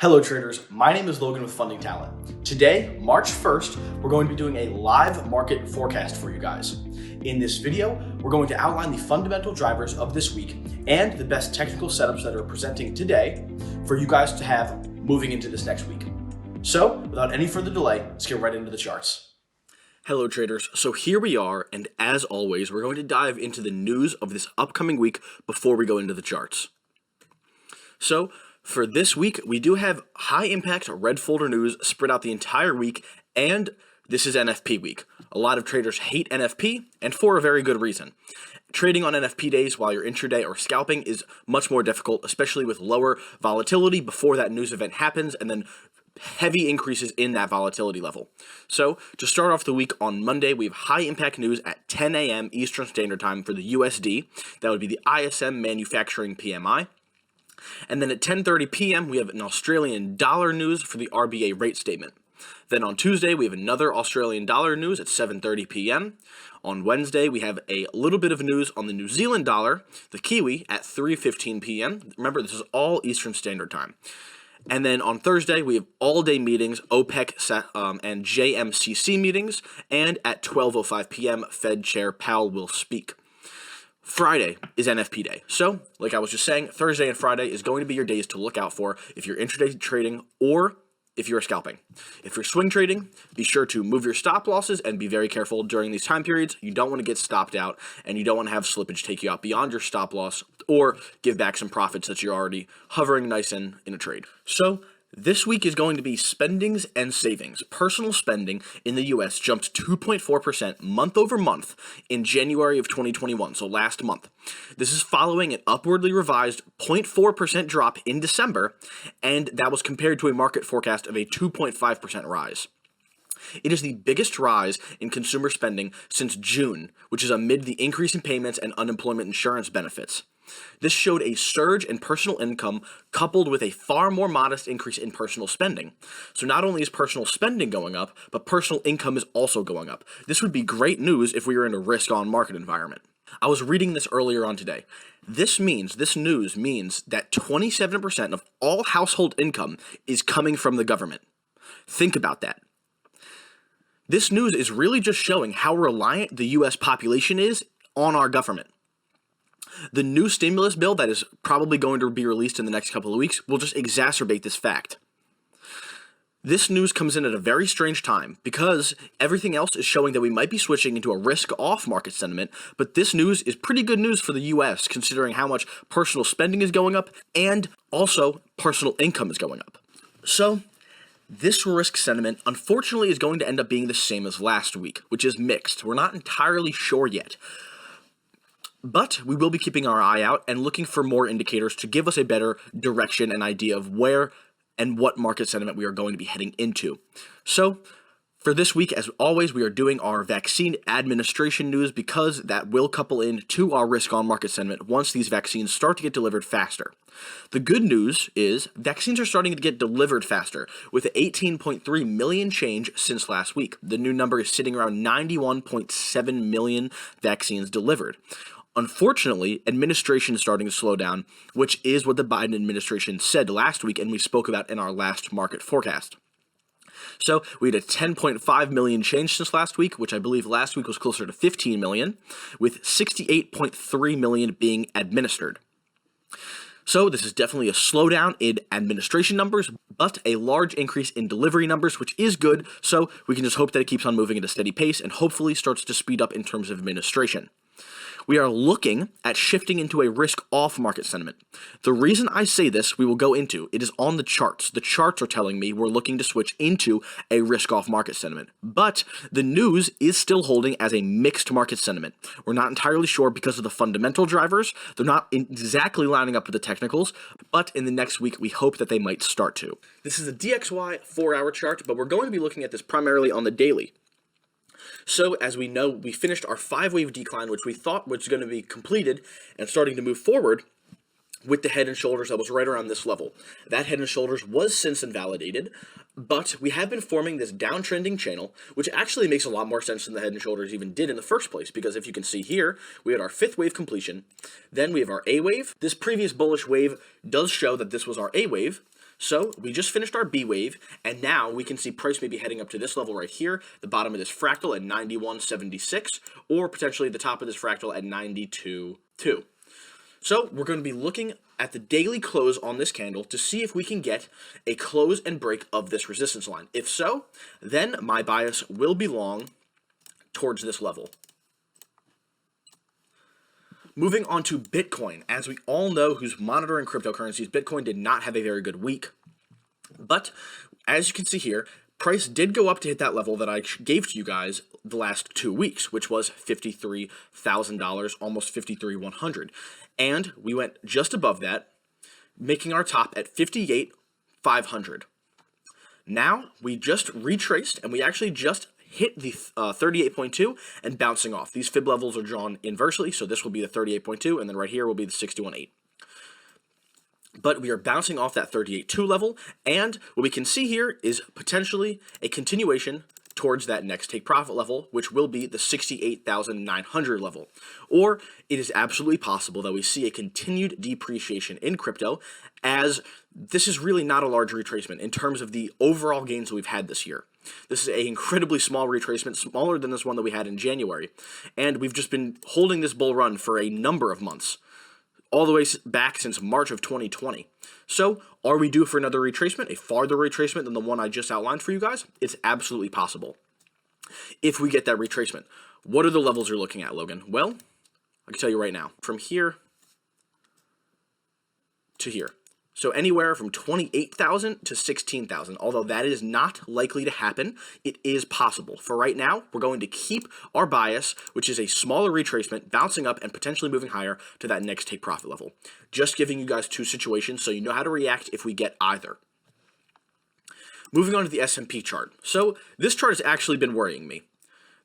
Hello traders, my name is Logan with Funding Talent. Today, March 1st, we're going to be doing a live market forecast for you guys. In this video, we're going to outline the fundamental drivers of this week and the best technical setups that are presenting today for you guys to have moving into this next week. So, without any further delay, let's get right into the charts. Hello traders, so here we are, and as always, we're going to dive into the news of this upcoming week before we go into the charts. So, for this week, we do have high impact red folder news spread out the entire week, and this is NFP week. A lot of traders hate NFP, and for a very good reason. Trading on NFP days while you're intraday or scalping is much more difficult, especially with lower volatility before that news event happens, and then heavy increases in that volatility level. So, to start off the week on Monday, we have high impact news at 10 a.m. Eastern Standard Time for the USD. That would be the ISM Manufacturing PMI. And then at 10:30 p.m., we have an Australian dollar news for the RBA rate statement. Then on Tuesday, we have another Australian dollar news at 7:30 p.m. On Wednesday, we have a little bit of news on the New Zealand dollar, the Kiwi, at 3:15 p.m. Remember, this is all Eastern Standard Time. And then on Thursday, we have all-day meetings, OPEC and JMCC meetings, and at 12:05 p.m., Fed Chair Powell will speak. Friday is NFP day. So, like I was just saying, Thursday and Friday is going to be your days to look out for if you're intraday trading or if you're scalping. If you're swing trading, be sure to move your stop losses and be very careful during these time periods. You don't want to get stopped out, and you don't want to have slippage take you out beyond your stop loss or give back some profits that you're already hovering nice in a trade. So, this week is going to be spendings and savings. Personal spending in the U.S. jumped 2.4% month over month in January of 2021, so last month. This is following an upwardly revised 0.4% drop in December, and that was compared to a market forecast of a 2.5% rise. It is the biggest rise in consumer spending since June, which is amid the increase in payments and unemployment insurance benefits. This showed a surge in personal income coupled with a far more modest increase in personal spending. So not only is personal spending going up, but personal income is also going up. This would be great news if we were in a risk-on market environment. I was reading this earlier on today. This news means that 27% of all household income is coming from the government. Think about that. This news is really just showing how reliant the U.S. population is on our government. The new stimulus bill that is probably going to be released in the next couple of weeks will just exacerbate this fact. This news comes in at a very strange time because everything else is showing that we might be switching into a risk-off market sentiment, but this news is pretty good news for the U.S. considering how much personal spending is going up and also personal income is going up. So, this risk sentiment, unfortunately, is going to end up being the same as last week, which is mixed. We're not entirely sure yet. But we will be keeping our eye out and looking for more indicators to give us a better direction and idea of where and what market sentiment we are going to be heading into. So, for this week, as always, we are doing our vaccine administration news because that will couple in to our risk-on market sentiment once these vaccines start to get delivered faster. The good news is vaccines are starting to get delivered faster, with 18.3 million change since last week. The new number is sitting around 91.7 million vaccines delivered. Unfortunately, administration is starting to slow down, which is what the Biden administration said last week and we spoke about in our last market forecast. So we had a 10.5 million change since last week, which I believe last week was closer to 15 million, with 68.3 million being administered. So this is definitely a slowdown in administration numbers, but a large increase in delivery numbers, which is good, so we can just hope that it keeps on moving at a steady pace and hopefully starts to speed up in terms of administration. We are looking at shifting into a risk-off market sentiment. The reason I say this, we will go into, it is on the charts. The charts are telling me we're looking to switch into a risk-off market sentiment. But the news is still holding as a mixed market sentiment. We're not entirely sure because of the fundamental drivers. They're not exactly lining up with the technicals, but in the next week, we hope that they might start to. This is a DXY 4-hour chart, but we're going to be looking at this primarily on the daily. So, as we know, we finished our 5-wave decline, which we thought was going to be completed and starting to move forward. with the head and shoulders that was right around this level. That head and shoulders was since invalidated, but we have been forming this downtrending channel, which actually makes a lot more sense than the head and shoulders even did in the first place, because if you can see here, we had our 5th wave completion, then we have our A wave. This previous bullish wave does show that this was our A wave, so we just finished our B wave, and now we can see price maybe heading up to this level right here, the bottom of this fractal at 91.76, or potentially the top of this fractal at 92.2. So we're going to be looking at the daily close on this candle to see if we can get a close and break of this resistance line. If so, then my bias will be long towards this level. Moving on to Bitcoin. As we all know who's monitoring cryptocurrencies, Bitcoin did not have a very good week. But as you can see here, price did go up to hit that level that I gave to you guys the last 2 weeks, which was $53,000, almost $53,100. And we went just above that, making our top at $58,500. Now, we just retraced, and we actually just hit the 38.2 and bouncing off. These fib levels are drawn inversely, so this will be the 38.2, and then right here will be the 61.8. But we are bouncing off that 38.2 level, and what we can see here is potentially a continuation towards that next take profit level, which will be the 68,900 level. Or it is absolutely possible that we see a continued depreciation in crypto, as this is really not a large retracement in terms of the overall gains that we've had this year. This is an incredibly small retracement, smaller than this one that we had in January, and we've just been holding this bull run for a number of months, all the way back since March of 2020. So, are we due for another retracement, a farther retracement than the one I just outlined for you guys? It's absolutely possible. If we get that retracement, what are the levels you're looking at, Logan? Well, I can tell you right now, from here to here. So anywhere from 28,000 to 16,000, although that is not likely to happen, it is possible. For right now, we're going to keep our bias, which is a smaller retracement, bouncing up and potentially moving higher to that next take profit level. Just giving you guys 2 situations so you know how to react if we get either. Moving on to the S&P chart. So this chart has actually been worrying me.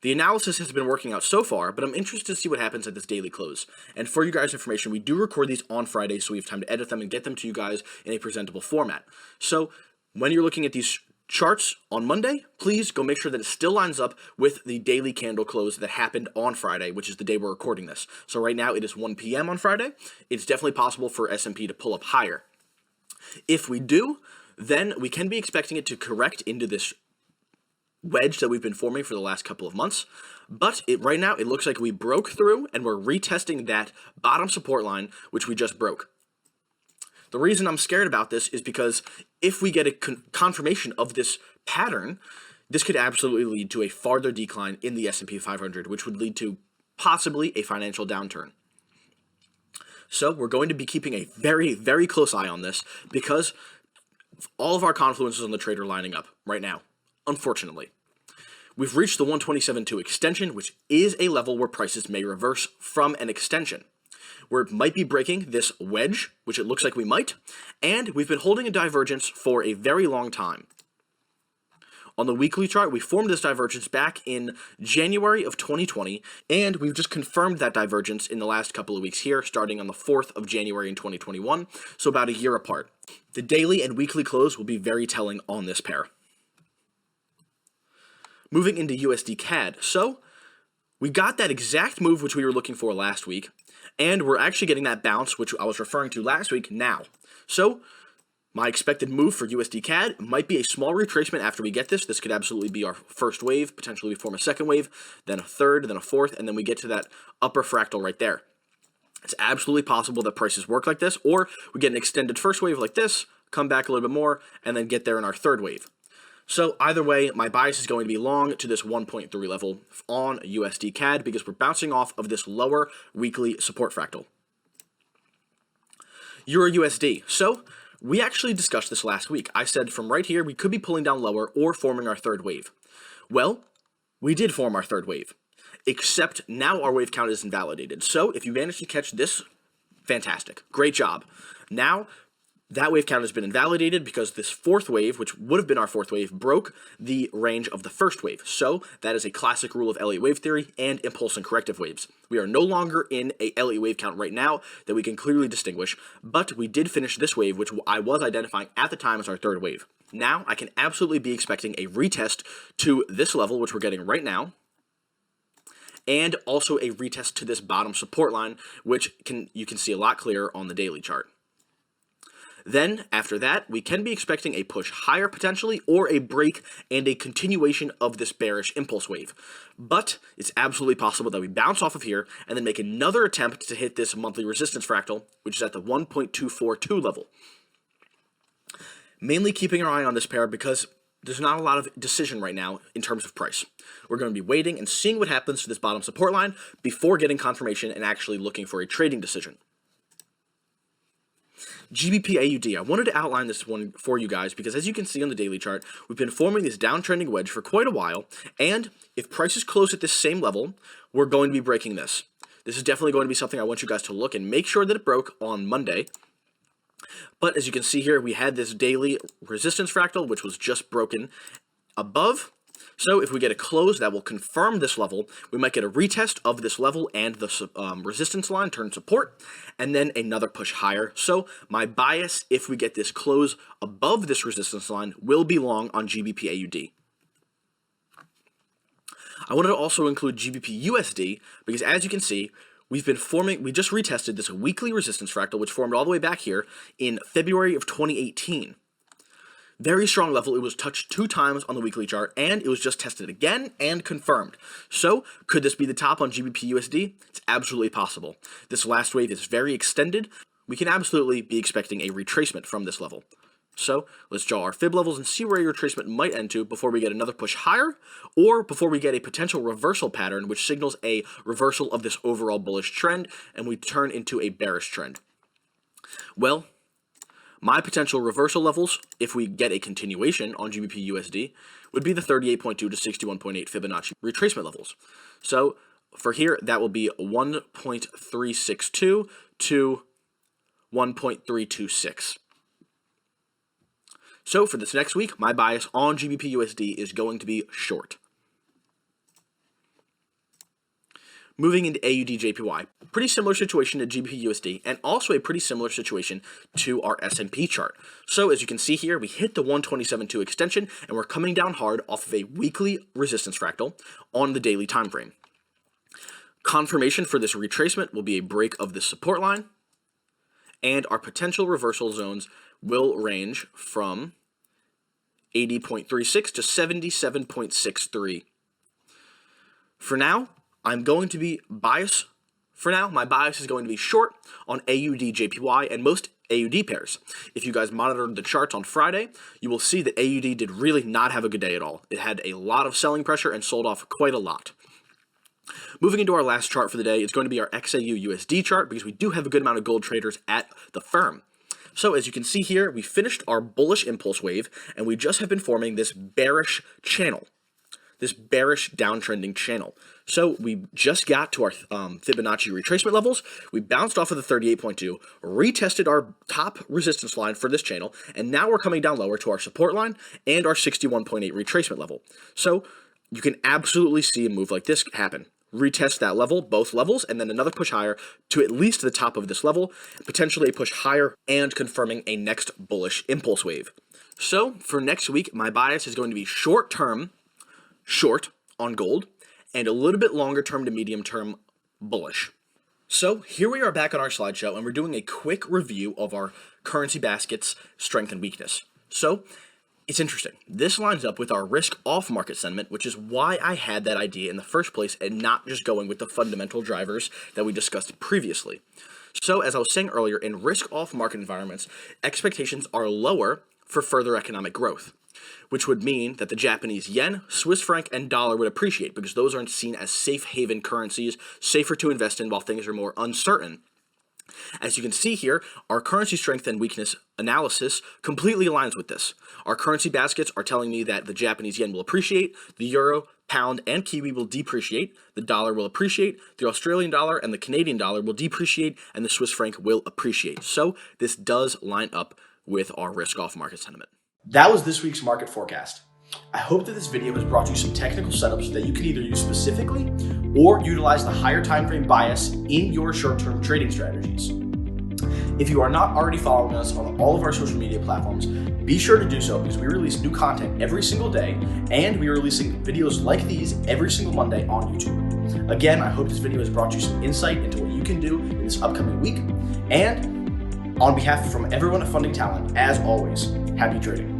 The analysis has been working out so far, but I'm interested to see what happens at this daily close. And for you guys' information, we do record these on Friday, so we have time to edit them and get them to you guys in a presentable format. So when you're looking at these charts on Monday, please go make sure that it still lines up with the daily candle close that happened on Friday, which is the day we're recording this. So right now it is 1 p.m. on Friday. It's definitely possible for S&P to pull up higher. If we do, then we can be expecting it to correct into this wedge that we've been forming for the last couple of months, but right now it looks like we broke through and we're retesting that bottom support line, which we just broke. The reason I'm scared about this is because if we get a confirmation of this pattern, this could absolutely lead to a farther decline in the S&P 500, which would lead to possibly a financial downturn. So we're going to be keeping a very, very close eye on this because all of our confluences on the trade are lining up right now. Unfortunately, we've reached the 127.2 extension, which is a level where prices may reverse from an extension. We might be breaking this wedge, which it looks like we might, and we've been holding a divergence for a very long time. On the weekly chart, we formed this divergence back in January of 2020, and we've just confirmed that divergence in the last couple of weeks here, starting on the 4th of January in 2021, so about a year apart. The daily and weekly close will be very telling on this pair. Moving into USDCAD. So we got that exact move which we were looking for last week, and we're actually getting that bounce which I was referring to last week now. So my expected move for USDCAD might be a small retracement after we get this. This could absolutely be our first wave, potentially we form a second wave, then a third, then a fourth, and then we get to that upper fractal right there. It's absolutely possible that prices work like this, or we get an extended first wave like this, come back a little bit more, and then get there in our third wave. So either way, my bias is going to be long to this 1.3 level on USDCAD because we're bouncing off of this lower weekly support fractal. Euro USD. So we actually discussed this last week. I said from right here, we could be pulling down lower or forming our third wave. Well, we did form our third wave, except now our wave count is invalidated. So if you manage to catch this, fantastic. Great job. Now, That wave count has been invalidated because this fourth wave, which would have been our fourth wave, broke the range of the first wave. So that is a classic rule of Elliott wave theory and impulse and corrective waves. We are no longer in a Elliott wave count right now that we can clearly distinguish, but we did finish this wave, which I was identifying at the time as our third wave. Now I can absolutely be expecting a retest to this level, which we're getting right now, and also a retest to this bottom support line, which you can see a lot clearer on the daily chart. Then, after that, we can be expecting a push higher potentially, or a break and a continuation of this bearish impulse wave. But it's absolutely possible that we bounce off of here and then make another attempt to hit this monthly resistance fractal, which is at the 1.242 level. Mainly keeping our eye on this pair because there's not a lot of decision right now in terms of price. We're going to be waiting and seeing what happens to this bottom support line before getting confirmation and actually looking for a trading decision. GBPAUD, I wanted to outline this one for you guys because as you can see on the daily chart, we've been forming this downtrending wedge for quite a while, and if prices close at this same level, we're going to be breaking this. This is definitely going to be something I want you guys to look and make sure that it broke on Monday. But as you can see here, we had this daily resistance fractal, which was just broken above. So if we get a close that will confirm this level, we might get a retest of this level and the resistance line turn support, and then another push higher. So my bias, if we get this close above this resistance line, will be long on GBPAUD. I wanted to also include GBPUSD because as you can see, we just retested this weekly resistance fractal, which formed all the way back here in February of 2018. Very strong level. It was touched 2 times on the weekly chart, and it was just tested again and confirmed. So, could this be the top on GBPUSD? It's absolutely possible. This last wave is very extended. We can absolutely be expecting a retracement from this level. So, let's draw our fib levels and see where a retracement might end to before we get another push higher, or before we get a potential reversal pattern, which signals a reversal of this overall bullish trend, and we turn into a bearish trend. Well, my potential reversal levels, if we get a continuation on GBPUSD, would be the 38.2 to 61.8 Fibonacci retracement levels. So for here, that will be 1.362 to 1.326. So for this next week, my bias on GBPUSD is going to be short. Moving into AUDJPY, pretty similar situation to GBPUSD, and also a pretty similar situation to our S&P chart. So as you can see here, we hit the 127.2 extension, and we're coming down hard off of a weekly resistance fractal on the daily time frame. Confirmation for this retracement will be a break of the support line, and our potential reversal zones will range from 80.36 to 77.63. For now, I'm going to be biased. For now, my bias is going to be short on AUDJPY and most AUD pairs. If you guys monitored the charts on Friday, you will see that AUD did really not have a good day at all. It had a lot of selling pressure and sold off quite a lot. Moving into our last chart for the day, it's going to be our XAUUSD chart because we do have a good amount of gold traders at the firm. So as you can see here, we finished our bullish impulse wave, and we just have been forming this bearish channel. This bearish downtrending channel. So we just got to our Fibonacci retracement levels. We bounced off of the 38.2, retested our top resistance line for this channel, and now we're coming down lower to our support line and our 61.8 retracement level. So you can absolutely see a move like this happen. Retest that level, both levels, and then another push higher to at least the top of this level, potentially a push higher and confirming a next bullish impulse wave. So for next week, my bias is going to be short-term short on gold, and a little bit longer term to medium term bullish. So here we are back on our slideshow, and we're doing a quick review of our currency basket's strength and weakness. So it's interesting. This lines up with our risk off market sentiment, which is why I had that idea in the first place and not just going with the fundamental drivers that we discussed previously. So as I was saying earlier, in risk off market environments, expectations are lower for further economic growth, which would mean that the Japanese yen, Swiss franc, and dollar would appreciate because those aren't seen as safe haven currencies, safer to invest in while things are more uncertain. As you can see here, our currency strength and weakness analysis completely aligns with this. Our currency baskets are telling me that the Japanese yen will appreciate, the euro, pound, and kiwi will depreciate, the dollar will appreciate, the Australian dollar and the Canadian dollar will depreciate, and the Swiss franc will appreciate. So this does line up with our risk-off market sentiment. That was this week's market forecast. I hope that this video has brought you some technical setups that you can either use specifically or utilize the higher time frame bias in your short-term trading strategies. If you are not already following us on all of our social media platforms, be sure to do so because we release new content every single day and we are releasing videos like these every single Monday on YouTube. Again, I hope this video has brought you some insight into what you can do in this upcoming week. And on behalf from everyone at Funding Talent, as always, happy trading.